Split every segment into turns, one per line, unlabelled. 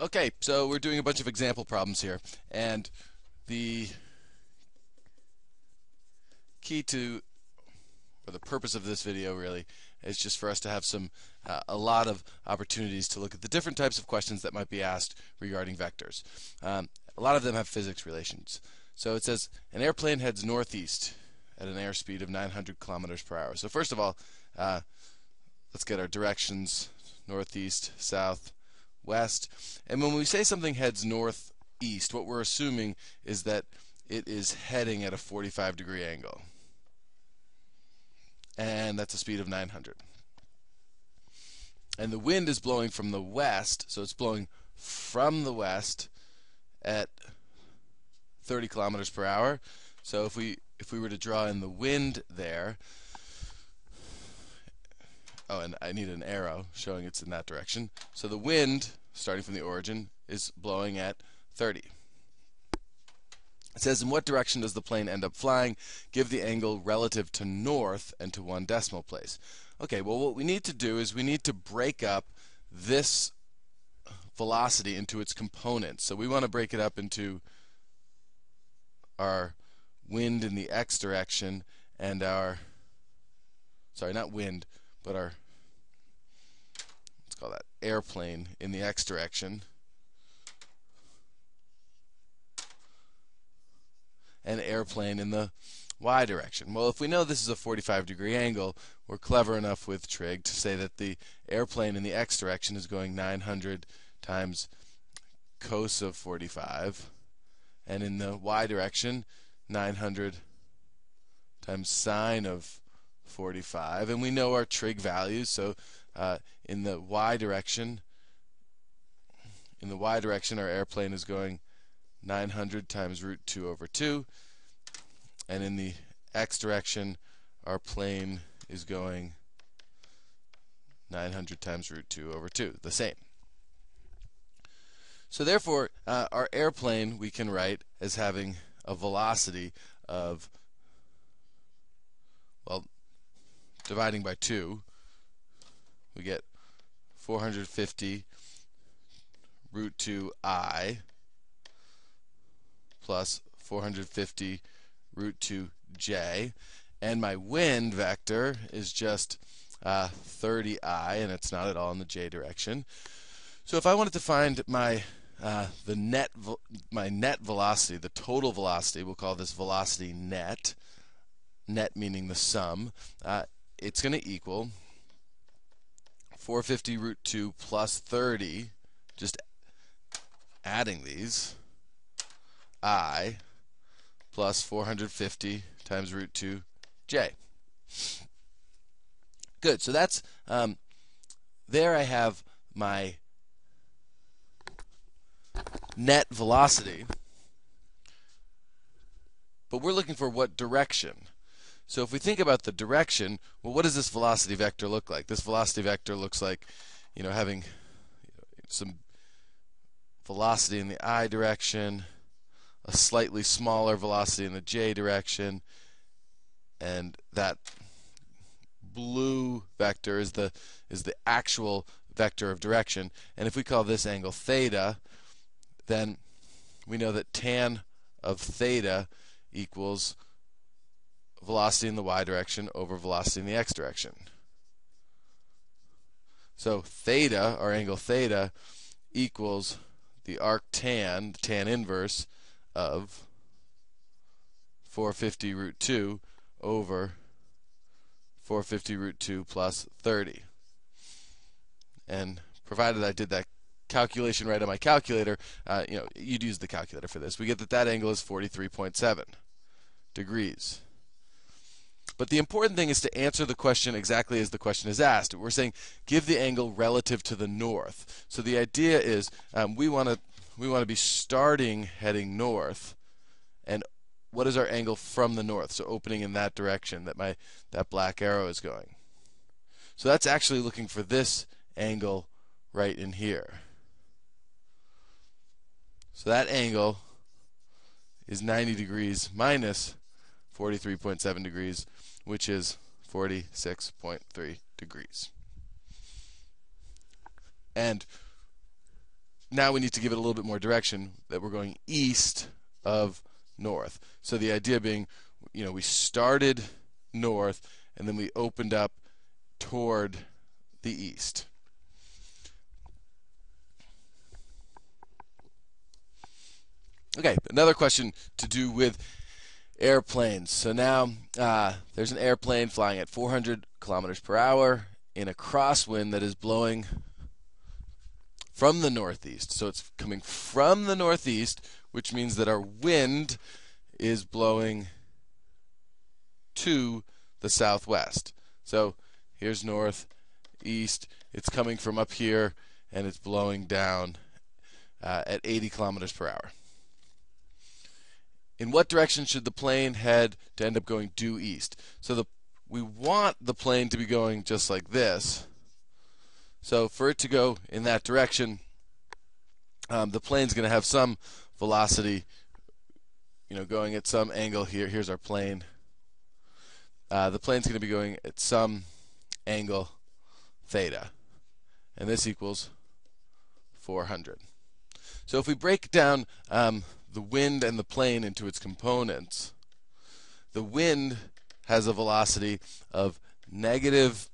Okay, so we're doing a bunch of example problems here, and the key to, or the purpose of this video really, is just for us to have a lot of opportunities to look at the different types of questions that might be asked regarding vectors. A lot of them have physics relations. So it says, an airplane heads northeast at an airspeed of 900 kilometers per hour. So first of all, let's get our directions: northeast, south, west. And when we say something heads northeast, what we're assuming is that it is heading at a 45-degree angle. And that's a speed of 900. And the wind is blowing from the west, so it's blowing from the west at 30 kilometers per hour. So if we were to draw in the wind there, oh, and I need an arrow showing it's in that direction. So the wind, starting from the origin, is blowing at 30. It says, in what direction does the plane end up flying? Give the angle relative to north and to 1 decimal place. Okay, well, what we need to do is we need to break up this velocity into its components. So we want to break it up into our wind in the x direction and our, sorry, not wind, but our, let's call that airplane in the x direction, and airplane in the y direction. Well, if we know this is a 45-degree angle, we're clever enough with trig to say that the airplane in the x direction is going 900 times cos of 45, and in the y direction 900 times sine of 45, and we know our trig values. So in the y direction our airplane is going 900 times root 2 over 2, and in the x direction our plane is going 900 times root 2 over 2, the same. So therefore our airplane we can write as having a velocity of, well, dividing by 2, we get 450 root 2 I plus 450 root 2 j, and my wind vector is just 30I, and it's not at all in the j direction. So if I wanted to find my net velocity, the total velocity, we'll call this velocity net meaning the sum, it's going to equal 450 root 2 plus 30, just adding these, I plus 450 times root 2 j. Good, so that's, there I have my net velocity, but we're looking for what direction. So if we think about the direction, well, what does this velocity vector look like? This velocity vector looks like, having some velocity in the I direction, a slightly smaller velocity in the j direction, and that blue vector is the actual vector of direction. And if we call this angle theta, then we know that tan of theta equals velocity in the y direction over velocity in the x direction. So theta, our angle theta, equals the arctan, the tan inverse, of 450 root 2 over 450 root 2 plus 30. And provided I did that calculation right on my calculator, you'd use the calculator for this. We get that angle is 43.7 degrees. But the important thing is to answer the question exactly as the question is asked. We're saying give the angle relative to the north. So the idea is we want to be starting heading north, and what is our angle from the north? So opening in that direction that black arrow is going. So that's actually looking for this angle right in here. So that angle is 90 degrees minus 43.7 degrees, which is 46.3 degrees. And now we need to give it a little bit more direction, that we're going east of north. So the idea being, we started north and then we opened up toward the east. Okay, another question to do with airplanes. So now there's an airplane flying at 400 kilometers per hour in a crosswind that is blowing from the northeast. So it's coming from the northeast, which means that our wind is blowing to the southwest. So here's north, east. It's coming from up here, and it's blowing down at 80 kilometers per hour. In what direction should the plane head to end up going due east? So we want the plane to be going just like this. So for it to go in that direction, the plane's going to have some velocity, going at some angle here. Here's our plane. The plane's going to be going at some angle theta, and this equals 400. So if we break down the wind and the plane into its components, the wind has a velocity of negative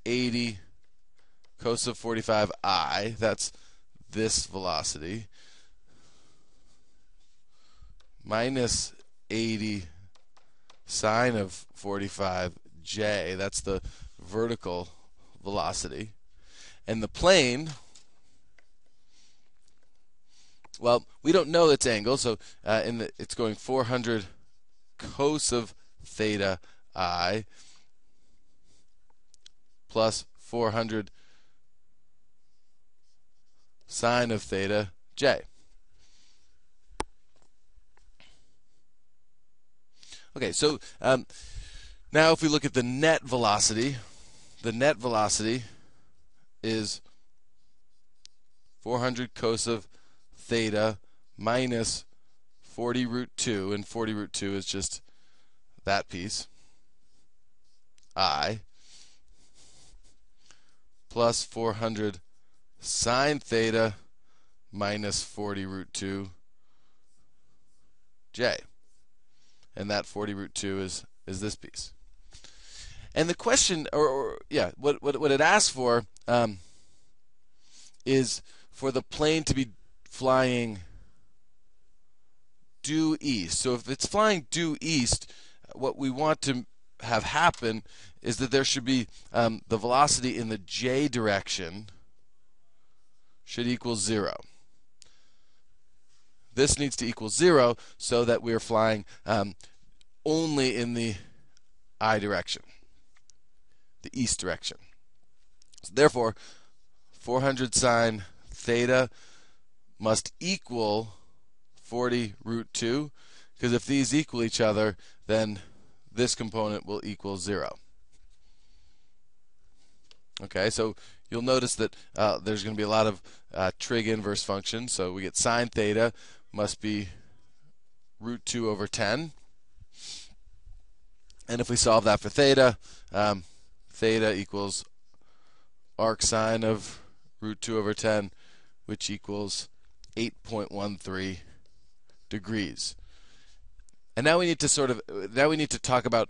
80 cos of 45 I. That's this velocity. Minus 80 sine of 45 J. That's the vertical velocity. And the plane, well, we don't know its angle, so it's going 400 cos of theta I plus 400 sine of theta J. Okay, so now if we look at the net velocity is 400 cos of theta minus 40 root 2, and 40 root 2 is just that piece, I, plus 400 sine theta minus 40 root 2 J. And that 40 root 2 is this piece. And the question, what it asks for is for the plane to be flying due east. So if it's flying due east, what we want to have happen is that there should be the velocity in the j direction should equal 0. This needs to equal 0 so that we're flying only in the I direction, the east direction. So therefore, 400 sine theta must equal 40 root 2, because if these equal each other, then this component will equal 0. Okay, so you'll notice that there's going to be a lot of trig inverse functions. So we get sine theta must be root 2 over 10. And if we solve that for theta, theta equals arc sine of root 2 over 10, which equals 8.13 degrees. And now we need to talk about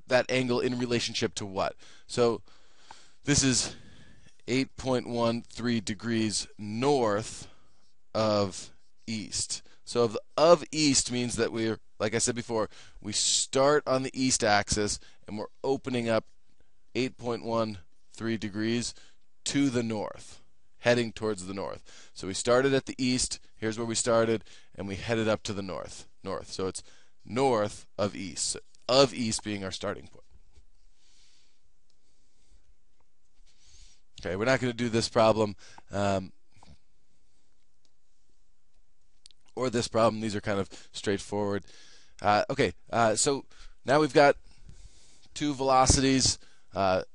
that angle in relationship to what? So this is 8.13 degrees north of east. So of east means that we're, like I said before, we start on the east axis and we're opening up 8.13 degrees to the north, heading towards the north. So we started at the east, here's where we started, and we headed up to the north. So it's north of east being our starting point. Okay, we're not going to do this problem or this problem. These are kind of straightforward. So now we've got two velocities, or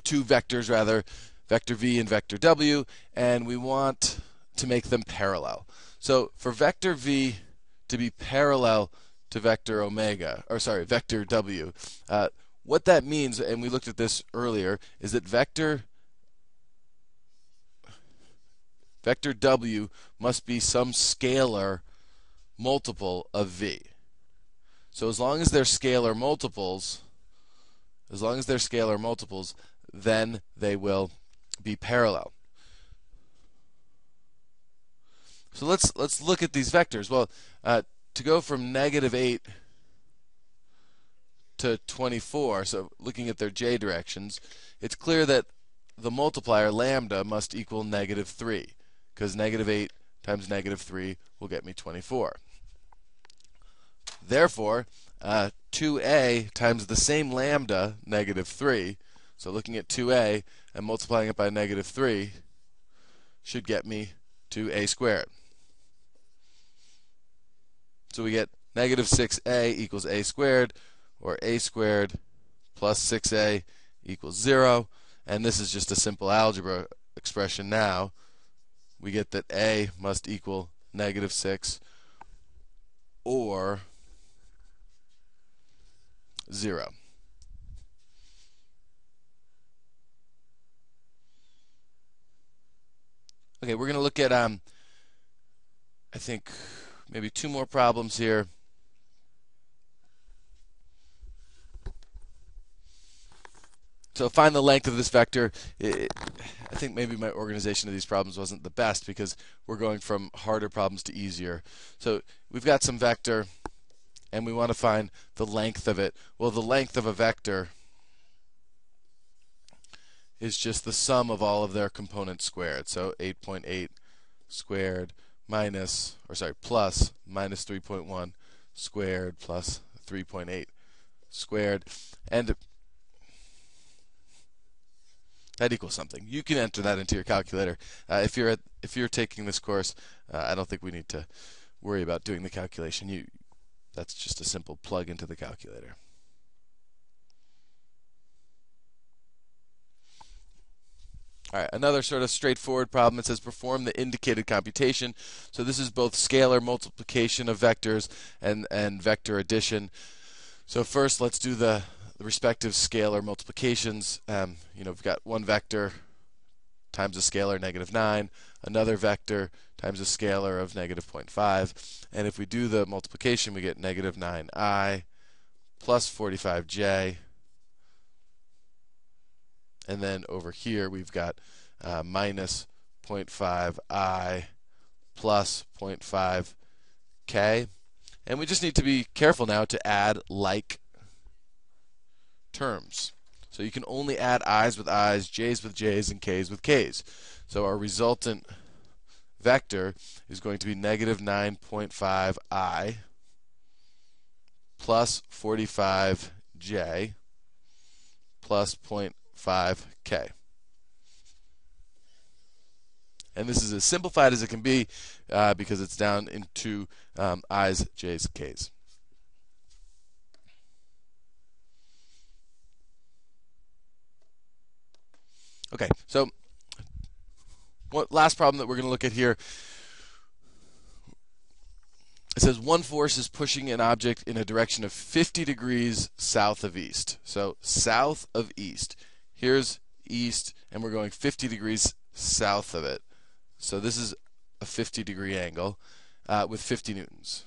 two vectors rather, vector v and vector w, and we want to make them parallel. So for vector v to be parallel to vector w, what that means, and we looked at this earlier, is that vector vector W must be some scalar multiple of V. So as long as they're scalar multiples, then they will be parallel. So let's look at these vectors. Well, to go from -8 to 24, so looking at their j directions, it's clear that the multiplier lambda must equal -3, because -8 times -3 will get me 24. Therefore, 2a times the same lambda, -3, so looking at 2a and multiplying it by -3 should get me to a squared. So we get -6a equals a squared, or a squared plus 6a equals 0. And this is just a simple algebra expression now. We get that a must equal -6 or 0. Okay, we're going to look at, I think, maybe 2 more problems here. So find the length of this vector. I think maybe my organization of these problems wasn't the best because we're going from harder problems to easier. So we've got some vector, and we want to find the length of it. Well, the length of a vector is just the sum of all of their components squared. So 8.8 squared plus -3.1 squared plus 3.8 squared. And that equals something. You can enter that into your calculator. If you're taking this course, I don't think we need to worry about doing the calculation. That's just a simple plug into the calculator. All right, another sort of straightforward problem. It says perform the indicated computation. So this is both scalar multiplication of vectors and vector addition. So first, let's do the respective scalar multiplications. We've got one vector times a scalar -9, another vector times a scalar of -0.5, and if we do the multiplication, we get -9i plus 45j, and then over here we've got minus 0.5i plus 0.5k, and we just need to be careful now to add like terms. So you can only add i's with i's, j's with j's, and k's with k's. So our resultant vector is going to be -9.5i plus 45j plus 0.5k. And this is as simplified as it can be because it's down into i's, j's, k's. Okay, so last problem that we're going to look at here. It says one force is pushing an object in a direction of 50 degrees south of east. So south of east. Here's east, and we're going 50 degrees south of it. So this is a 50-degree angle with 50 newtons.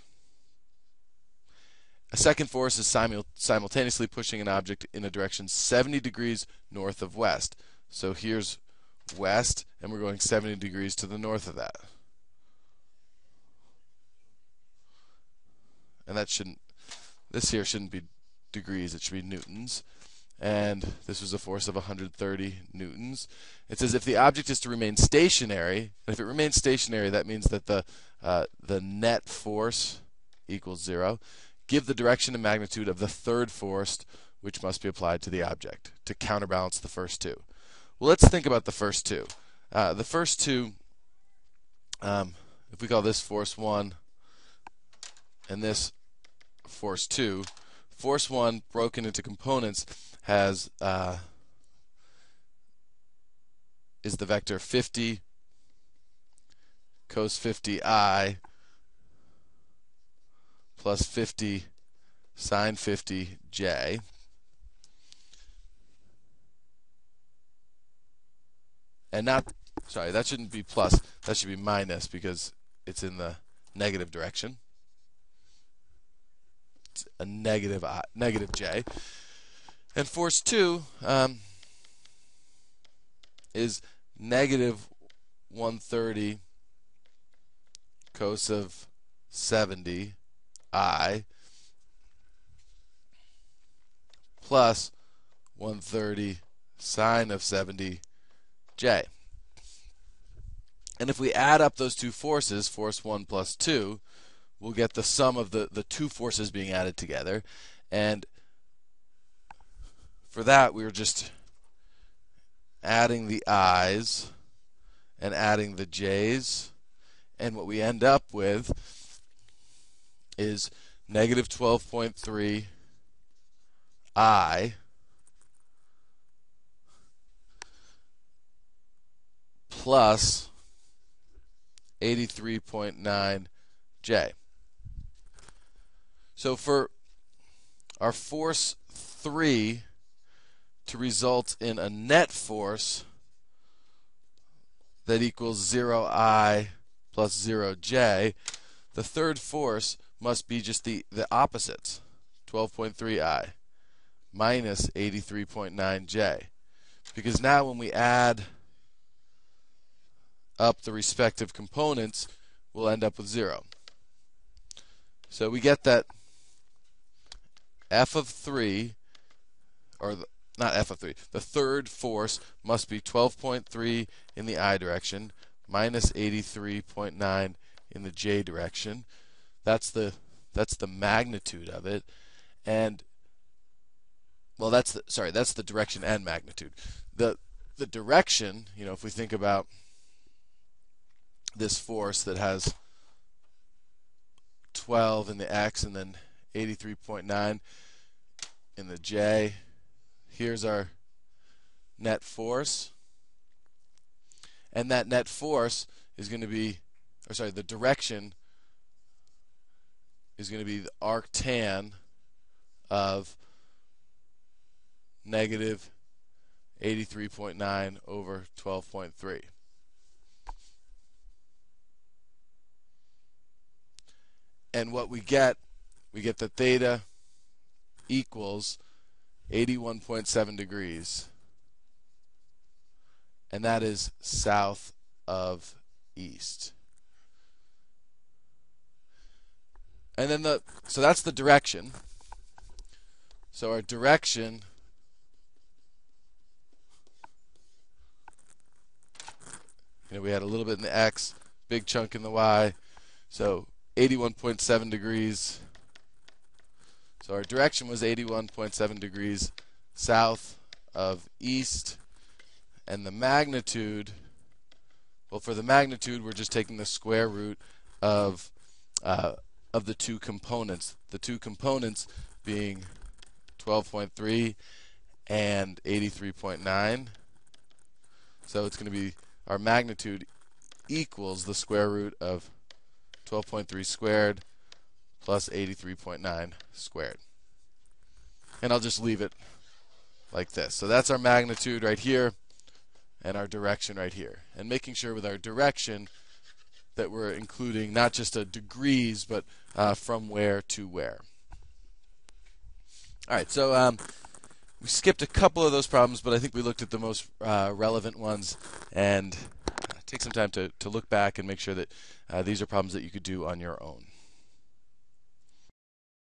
A second force is simultaneously pushing an object in a direction 70 degrees north of west. So here's west, and we're going 70 degrees to the north of that. And this here shouldn't be degrees, it should be newtons. And this was a force of 130 newtons. It says if the object is to remain stationary, and if it remains stationary, that means that the net force equals 0. Give the direction and magnitude of the third force which must be applied to the object to counterbalance the first two. Well, let's think about the first two. The first two, if we call this force 1 and this force 2, force 1 broken into components is the vector 50 cos 50i plus 50 sine 50j. And not sorry, that shouldn't be plus, that should be minus because it's in the negative direction. It's a negative j. And force 2 is negative 130 cos of 70 I plus 130 sine of 70 j. And if we add up those two forces, force 1 plus 2, we'll get the sum of the two forces being added together. And for that, we were just adding the i's and adding the j's. And what we end up with is negative 12.3 I plus 83.9 j. So for our force 3 to result in a net force that equals 0I plus 0j, the third force must be just the opposites, 12.3I minus 83.9j. Because now when we add up the respective components, we'll end up with 0. So we get that f of 3, or not f of 3, the third force must be 12.3 in the I direction minus 83.9 in the j direction. That's the magnitude of it. And well, that's the direction and magnitude. The direction, if we think about this force that has 12 in the x and then 83.9 in the j, here's our net force. And that net force is going to be, the direction is going to be the arctan of negative 83.9 over 12.3. And what we get that theta equals 81.7 degrees. And that is south of east. And then so that's the direction. So our direction we had a little bit in the x, big chunk in the y. So 81.7 degrees. So our direction was 81.7 degrees south of east. And the magnitude, well, for the magnitude, we're just taking the square root of the two components. The two components being 12.3 and 83.9. So it's going to be, our magnitude equals the square root of 12.3 squared plus 83.9 squared. And I'll just leave it like this. So that's our magnitude right here and our direction right here. And making sure with our direction that we're including not just a degrees, but from where to where. All right, so we skipped a couple of those problems, but I think we looked at the most relevant ones. And take some time to look back and make sure that these are problems that you could do on your own.